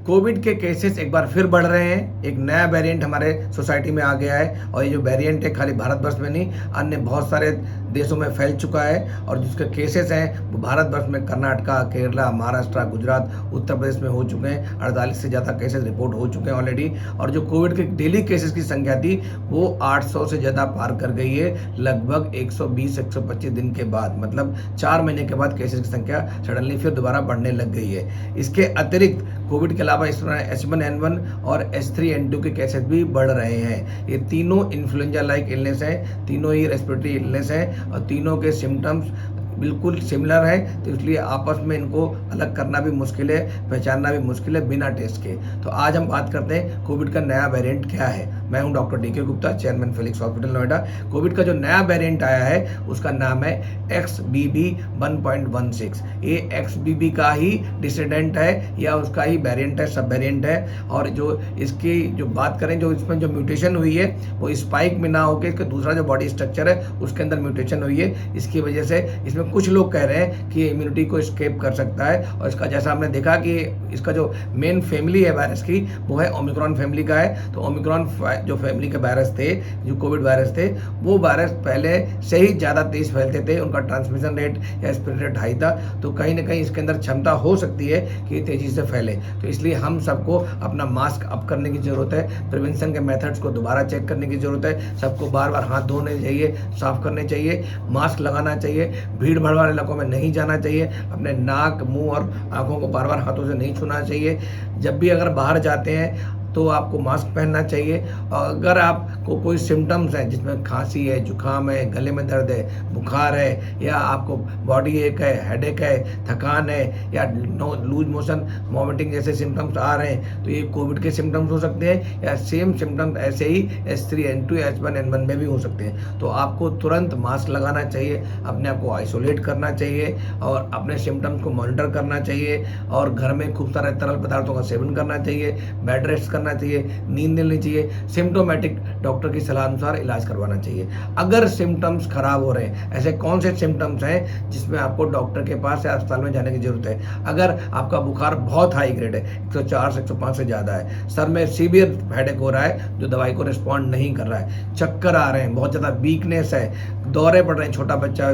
Covid के cases एक बार फिर बढ़ रहे हैं। एक नया वेरिएंट हमारे सोसाइटी में आ गया है और ये जो वेरिएंट है खाली भारतवर्ष में नहीं, अन्य बहुत सारे देशों में फैल चुका है और जिसके केसेस हैं वो भारतवर्ष में कर्नाटका, केरला, महाराष्ट्र, गुजरात, उत्तर प्रदेश में हो चुके हैं। 48 से ज़्यादा केसेस रिपोर्ट हो चुके हैं ऑलरेडी। और जो कोविड के डेली केसेस की संख्या थी वो 800 से ज़्यादा पार कर गई है लगभग 120-125 दिन के बाद। मतलब 4 महीने के बाद केसेस की संख्या सडनली फिर दोबारा बढ़ने लग गई है। इसके अतिरिक्त कोविड के अलावा इस तरह H1N1 और H3N2 के केसेस भी बढ़ रहे हैं। ये तीनों इन्फ्लुएंजा लाइक इलनेस हैं, तीनों ही रेस्पिरेटरी इलनेस हैं और तीनों के सिम्टम्स बिल्कुल सिमिलर है, तो इसलिए आपस में इनको अलग करना भी मुश्किल है, पहचानना भी मुश्किल है बिना टेस्ट के। तो आज हम बात करते हैं कोविड का नया वेरिएंट क्या है। मैं हूं doctor DK Gupta, chairman Felix hospital Noida. Covid का जो नया वेरिएंट आया है उसका नाम है XBB 1.16। ये XBB का ही डिसेंडेंट है या उसका ही वेरिएंट है, सब वेरिएंट है। और जो इसकी जो बात करें, जो इसमें जो म्यूटेशन हुई है वो स्पाइक में ना होकर इसका दूसरा जो बॉडी स्ट्रक्चर है उसके अंदर म्यूटेशन हुई है। इसकी वजह से इसमें कुछ लोग कह रहे हैं कि इम्यूनिटी को एस्केप कर सकता है। और इसका जैसा हमने देखा कि इसका जो मेन फैमिली है वायरस की वो है ओमिक्रॉन फैमिली का है। तो ओमिक्रॉन जो फैमिली के वायरस थे, जो कोविड वायरस थे, वो वायरस पहले से ही ज़्यादा तेज फैलते थे, उनका ट्रांसमिशन रेट या स्प्रेड रेट हाई था। तो कहीं ना कहीं इसके अंदर क्षमता हो सकती है कि तेज़ी से फैले। तो इसलिए हम सबको अपना मास्क अप करने की ज़रूरत है, प्रिवेंशन के मेथड्स को दोबारा चेक करने की ज़रूरत है। सबको बार बार हाथ धोने चाहिए, साफ करने चाहिए, मास्क लगाना चाहिए, भीड़ भाड़ वाले इलाकों में नहीं जाना चाहिए, अपने नाक, मुंह और आंखों को बार बार हाथों से नहीं छूना चाहिए। जब भी अगर बाहर जाते हैं तो आपको मास्क पहनना चाहिए। और अगर आपको कोई सिम्टम्स हैं जिसमें खांसी है, जुकाम है, गले में दर्द है, बुखार है, या आपको बॉडी एक है, हेडेक है, थकान है, या लूज मोशन, वॉमिटिंग जैसे सिम्टम्स आ रहे हैं, तो ये कोविड के सिम्टम्स हो सकते हैं। या सेम सिम्टम्स ऐसे ही H3N2 या H1N1 में भी हो सकते हैं। तो आपको तुरंत मास्क लगाना चाहिए, अपने आप को आइसोलेट करना चाहिए और अपने सिम्टम्स को मॉनिटर करना चाहिए। और घर में खूब सारे तरल पदार्थों का सेवन करना चाहिए, बेड रेस्ट करना चाहिए, नींद लेनी चाहिए, सिम्टोमेटिक डॉक्टर की सलाह अनुसार इलाज करवाना चाहिए। अगर सिम्टम्स खराब हो रहे हैं, ऐसे कौन से सिम्टम्स हैं जिसमें आपको डॉक्टर के पास या अस्पताल में जाने की जरूरत है? अगर आपका बुखार बहुत हाई ग्रेड है, 104 से 105 से ज़्यादा है, सर में सीवियर हेडेक हो रहा है जो दवाई को रिस्पॉन्ड नहीं कर रहा है, चक्कर आ रहे हैं, बहुत ज़्यादा वीकनेस है, दौरे पड़ रहे हैं, छोटा बच्चा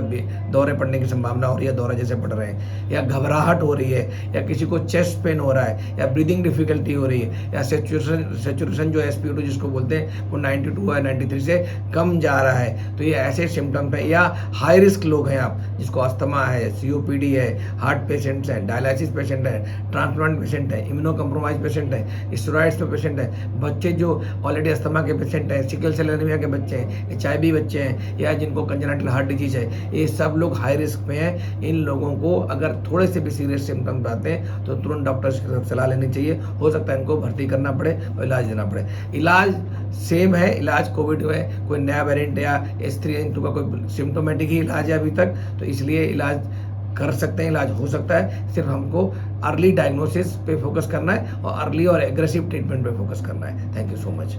दौरे पड़ने की संभावना हो रही है, दौरे जैसे पड़ रहे हैं, या घबराहट हो रही है, या किसी को चेस्ट पेन हो रहा है, या ब्रीदिंग डिफिकल्टी हो रही है, या सेचुरेशन जो SpO2 जिसको बोलते हैं वो 92 या 93 से कम जा रहा है, तो ये ऐसे सिम्टम्स हैं। या हाई रिस्क लोग हैं आप, जिसको अस्थमा है, COPD है, हार्ट पेशेंट्स हैं, डायलिसिस पेशेंट हैं, ट्रांसप्लांट पेशेंट हैं, इम्यूनो कम्प्रोमाइज पेशेंट हैं, स्टेरॉइड्स पे पेशेंट हैं, बच्चे जो ऑलरेडी अस्थमा के पेशेंट हैं, सिकल सेल एनीमिया के बच्चे हैं, HIV बच्चे हैं, या जिनको कंजेनिटल हार्ट डिजीज है, ये सब लोग हाई रिस्क में हैं। इन लोगों को अगर थोड़े से भी सीरियस सिम्टम्स आते हैं तो तुरंत डॉक्टर से सलाह लेनी चाहिए। हो सकता है इनको भर्ती करना पड़े और इलाज देना पड़े। इलाज सेम है, इलाज कोविड में कोई नया वेरिएंट या H3N2 का कोई सिम्टोमेटिक ही इलाज है अभी तक, तो इसलिए इलाज कर सकते हैं, इलाज हो सकता है। सिर्फ हमको अर्ली डायग्नोसिस पे फोकस करना है और अर्ली और एग्रेसिव ट्रीटमेंट पे फोकस करना है। Thank you so much.